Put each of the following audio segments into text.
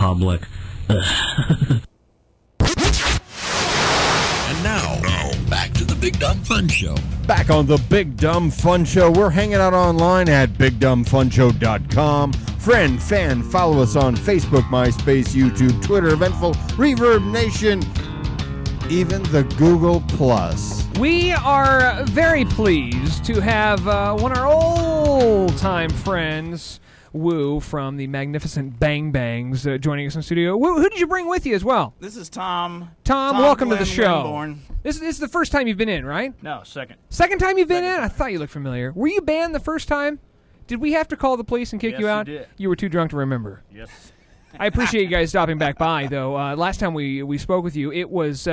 public. And now, back to the Big Dumb Fun Show. Back on the Big Dumb Fun Show. We're hanging out online at BigDumbFunShow.com. Friend, fan, follow us on Facebook, MySpace, YouTube, Twitter, Eventful, Reverb Nation, even the Google Plus. We are very pleased to have one of our old-time friends, Woo, from the magnificent Bang Bangs, joining us in the studio. Woo, who did you bring with you as well? This is Tom. Tom, welcome to the show. Winborn. This is the first time you've been in, right? No, second. Second time you've been in? I thought you looked familiar. Were you banned the first time? Did we have to call the police and kick you out? Yes, you did. You were too drunk to remember. Yes. I appreciate you guys stopping back by, though. Last time we spoke with you, it was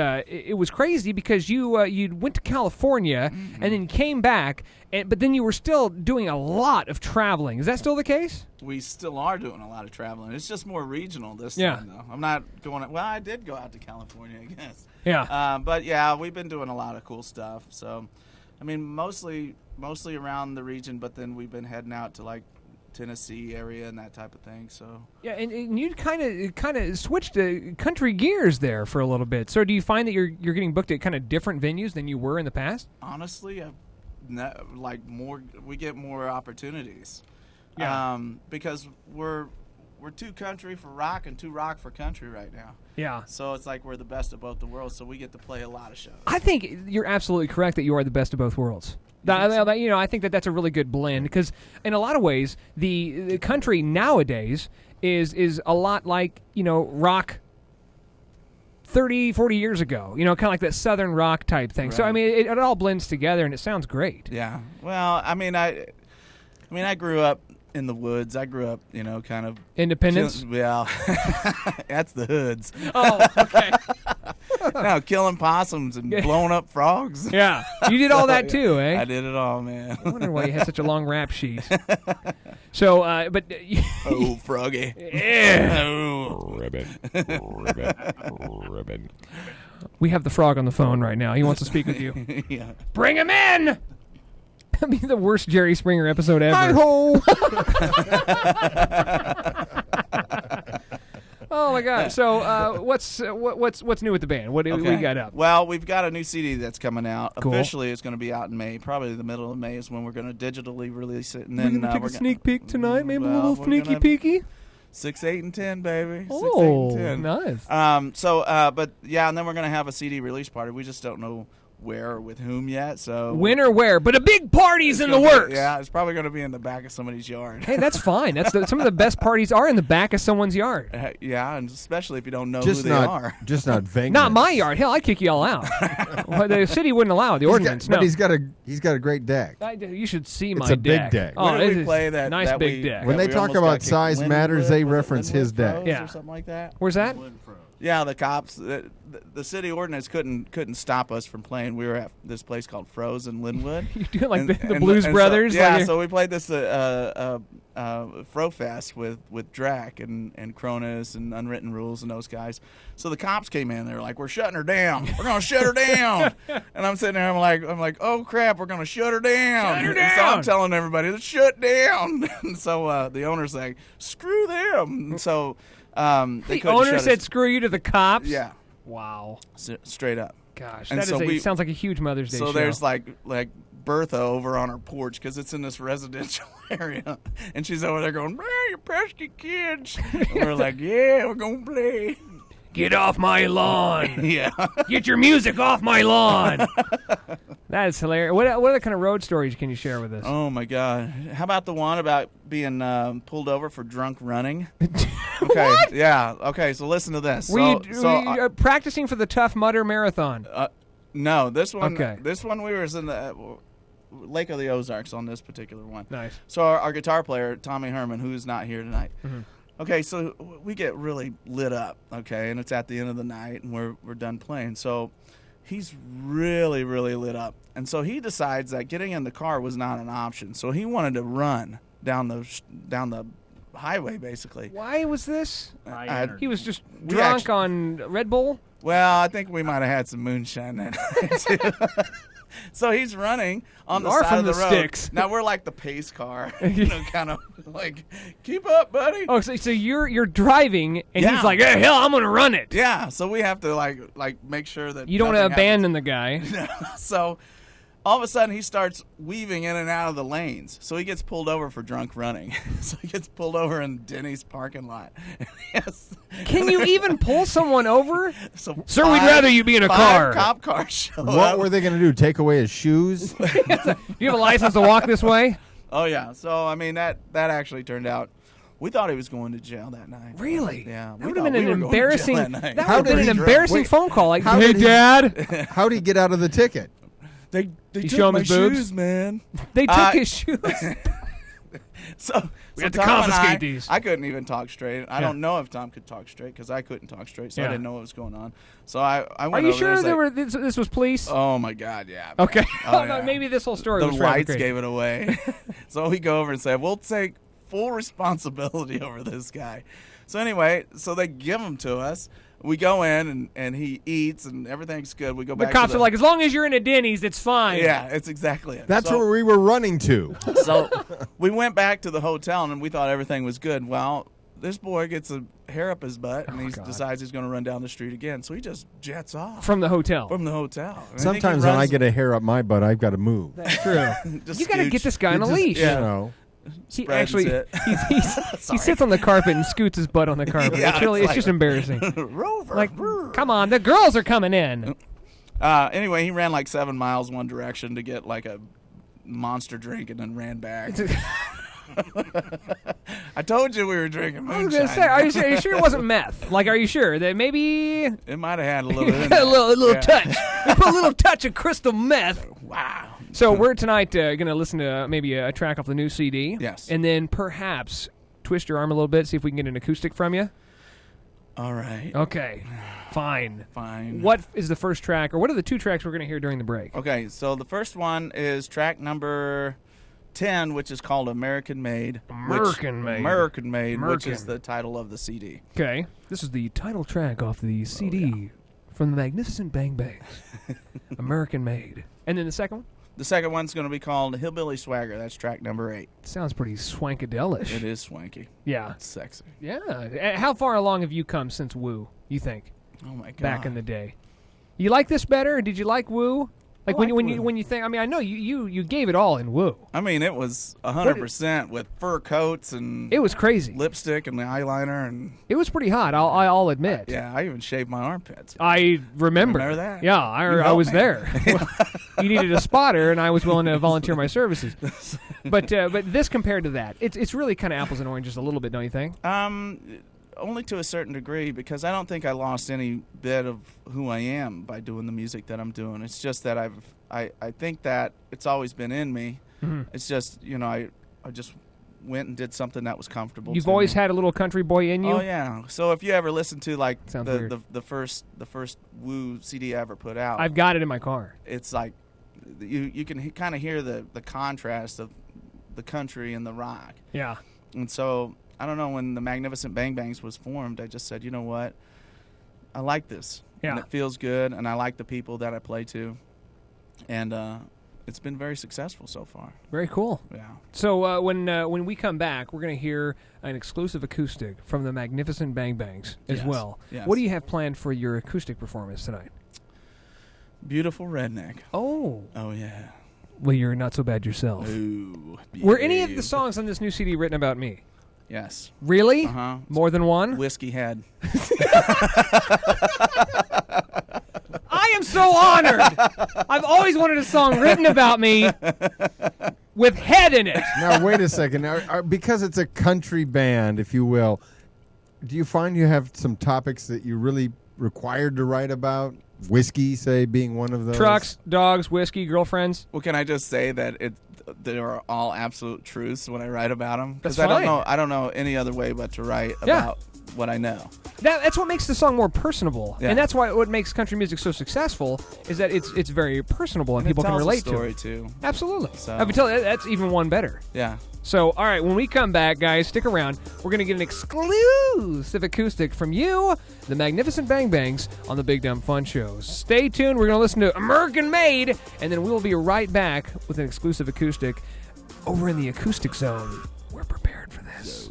crazy because you went to California and then came back, but then you were still doing a lot of traveling. Is that still the case? We still are doing a lot of traveling. It's just more regional this time, though. I'm not going. Well, I did go out to California, I guess. Yeah. But yeah, we've been doing a lot of cool stuff. So, I mean, mostly around the region, but then we've been heading out to like Tennessee area and that type of thing. So yeah, and you kind of switched to country gears there for a little bit. So do you find that you're getting booked at kind of different venues than you were in the past? Honestly, we get more opportunities. Yeah. Because we're too country for rock and too rock for country right now. Yeah. So it's like we're the best of both the worlds. So we get to play a lot of shows. I think you're absolutely correct that you are the best of both worlds. I think that's a really good blend because in a lot of ways the country nowadays is a lot like, rock 30, 40 years ago, kind of like that southern rock type thing. Right. So I mean it all blends together and it sounds great. Yeah. Well, I I grew up in the woods. I grew up, kind of Independence? Yeah. That's the hoods. Oh, okay. No, killing possums and blowing up frogs. Yeah. You did all that too, eh? I did it all, man. I wonder why you had such a long rap sheet. So, but... oh, froggy. Yeah. Oh. Ribbon. We have the frog on the phone right now. He wants to speak with you. Yeah. Bring him in! That'd be the worst Jerry Springer episode ever. Hi-ho! Oh my God! So, what's new with the band? What do we got up? Well, we've got a new CD that's coming out. Cool. Officially, it's going to be out in May. Probably the middle of May is when we're going to digitally release it, and We're then gonna take a sneak peek tonight. Maybe a little sneaky peeky. 6, 8, and 10, baby. 6, 8, Oh, and 10. nice. But yeah, and then we're going to have a CD release party. We just don't know where or with whom yet. So when or where, but a big party's in the works. Yeah, it's probably going to be in the back of somebody's yard. Hey, that's fine. Some of the best parties are in the back of someone's yard. Yeah, and especially if you don't know who they are. Just not Vegas. Not my yard. Hell, I'd kick you all out. Well, the city wouldn't allow it. The ordinance. But he's got a great deck. You should see my It's a deck. big deck. Oh, Where did we play that? Nice that big we, deck. When they we talk almost about got kicked? size matters, they reference his deck. Froze Yeah. or something like that. Where's that? Yeah, the cops, the city ordinance couldn't stop us from playing. We were at this place called Froze in Linwood. You do like the And Blues Brothers? So, yeah, like so we played this Frofest with Drac and Cronus and Unwritten Rules and those guys. So the cops came in. They were like, "We're shutting her down. We're gonna shut her down." And I'm sitting there. I'm like, "Oh crap, we're gonna shut her down." Shut her And so down. I'm telling everybody, "Let's shut down." And so the owner's like, "Screw them." And so they the owner shut said, us. "Screw you" to the cops. Yeah, wow. straight up. Gosh, And that so sounds like a huge Mother's Day So show. there's like Bertha over on her porch because it's in this residential area, and she's over there going, "You pesky kids!" And we're like, "Yeah, we're gonna play." Get off my lawn. Yeah. Get your music off my lawn. That is hilarious. What other kind of road stories can you share with us? Oh my God! How about the one about being pulled over for drunk running? Okay. What? Yeah. Okay. So listen to this. Were you practicing for the Tough Mudder Marathon? No, this one. Okay. This one we were in the Lake of the Ozarks on this particular one. Nice. So our guitar player Tommy Herman, who's not here tonight. Mm-hmm. Okay, so we get really lit up, okay, and it's at the end of the night, and we're done playing. So he's really, really lit up, and so he decides that getting in the car was not an option. So he wanted to run down the highway, basically. Why was this? He was just We drunk on Red Bull? Well, I think we might have had some moonshine that night, too. So he's running on the You are side from of the the road. sticks. Now we're like the pace car, kind of like, keep up, buddy. Oh, so you're driving, and Yeah. he's like, hey, hell, I'm going to run it. Yeah, so we have to like make sure that You don't want to nothing abandon the guy. happens. So all of a sudden he starts weaving in and out of the lanes. So he gets pulled over for drunk running. So he gets pulled over in Denny's parking lot. Yes. Can you even pull someone over? So Sir, we'd rather you be in a car. 5 cop cars show What up. were they going to do? Take away his shoes? You have a license to walk this way? Oh yeah. So I mean that actually turned out. We thought he was going to jail that night. Really? Yeah. That would have been an embarrassing. That would How have been did an he embarrassing wait, phone call. Like, how hey, did he- Dad. How'd he get out of the ticket? They You took show him my his boobs? shoes, man. They took his shoes. So We had to Tom and confiscate I, these. I couldn't even talk straight. I Yeah. don't know if Tom could talk straight because I couldn't talk straight, so Yeah. I didn't know what was going on. So I Are went you over sure there and this was police? oh my God, yeah. Okay. Oh, No, yeah. maybe this whole story The was lights fabricated. gave it away. So we go over and say, we'll take full responsibility over this guy. So anyway, so they give him to us. We go in and he eats and everything's good. We go The back. cops to are like, as long as you're in a Denny's, it's fine. yeah, it's exactly it. That's So- where we were running to. So we went back to the hotel and we thought everything was good. Well, this boy gets a hair up his butt and he God. decides he's going to run down the street again. So he just jets off From the hotel. from the hotel. And I think he Sometimes when I runs- get a hair up my butt, I've got to move. That's true. just You got to scooch. get this guy on a Just, leash. Yeah. You know. He Spreads actually it. he sits on the carpet and scoots his butt on the carpet. Yeah, it's really it's it's just like- embarrassing. Rover. Like, come on, the girls are coming in. Anyway, he ran like 7 miles one direction to get like a monster drink and then ran back. I told you we were drinking I was moonshine. gonna say, are you sure it wasn't meth? Like, are you sure that maybe It might have had a little bit in a there. little Yeah. touch? We put a little touch of crystal meth. Wow. So we're tonight going to listen to maybe a track off the new CD. Yes. And then perhaps twist your arm a little bit, see if we can get an acoustic from you. All right. Okay, fine. Fine. What is the first track, or what are the 2 tracks we're going to hear during the break? Okay, so the first one is track number 10, which is called American Made. American Made. American Made, which American. is the title of the CD. Okay, this is the title track off the CD from the Magnificent Bang Bangs, American Made. And then the second one? The second one's going to be called Hillbilly Swagger. That's track number 8. Sounds pretty swankadelish. It is swanky. Yeah. It's sexy. Yeah. How far along have you come since Woo, you think, Oh, my God. back in the day? You like this better, or did you like Woo? Like I liked when Woo. you think, I mean, I know you gave it all in Woo. I mean, it was 100% with fur coats and It was crazy. lipstick and the eyeliner. And It was pretty hot, I'll admit. yeah, I even shaved my armpits. I remember. Remember that? Yeah, You I helped was me. there. You needed a spotter, and I was willing to volunteer my services. But this compared to that, it's really kind of apples and oranges a little bit, don't you think? Only to a certain degree, because I don't think I lost any bit of who I am by doing the music that I'm doing. It's just that I think that it's always been in me. Mm-hmm. It's just, I just went and did something that was comfortable. You've to always me. had a little country boy in you. Oh yeah. So if you ever listen to like Sounds weird. the first Woo CD I ever put out, I've got it in my car. it's like you can kind of hear the contrast of the country and the rock. Yeah. And so I don't know, when the Magnificent Bang Bangs was formed, I just said, you know what, I like this. Yeah. And it feels good, and I like the people that I play to, and it's been very successful so far. Very cool. Yeah. So when we come back, we're going to hear an exclusive acoustic from the Magnificent Bang Bangs as Yes. well. Yes. What do you have planned for your acoustic performance tonight? Beautiful Redneck. Oh. Oh yeah. Well, you're not so bad yourself. Ooh. Were any of the behave. songs on this new CD written about me? Yes. Really? Uh-huh. More than one? Whiskey Head. I am so honored. I've always wanted a song written about me with head in it. Now, wait a second. Because it's a country band, if you will, do you find you have some topics that you really required to write about? Whiskey, say, being one of those? Trucks, dogs, whiskey, girlfriends. Well, can I just say that they are all absolute truths when I write about them? Because That's I fine. don't know any other way but to write Yeah. about what I know. That's what makes the song more personable, Yeah. and that's why what makes country music so successful is that it's very personable and people it can tells a relate to story it. too. Absolutely. So- I can tell that's even one better. Yeah. So, all right, when we come back, guys, stick around. We're going to get an exclusive acoustic from you, the Magnificent Bang Bangs, on the Big Dumb Fun Show. Stay tuned. We're going to listen to American Made, and then we will be right back with an exclusive acoustic over in the Acoustic Zone. We're prepared for this.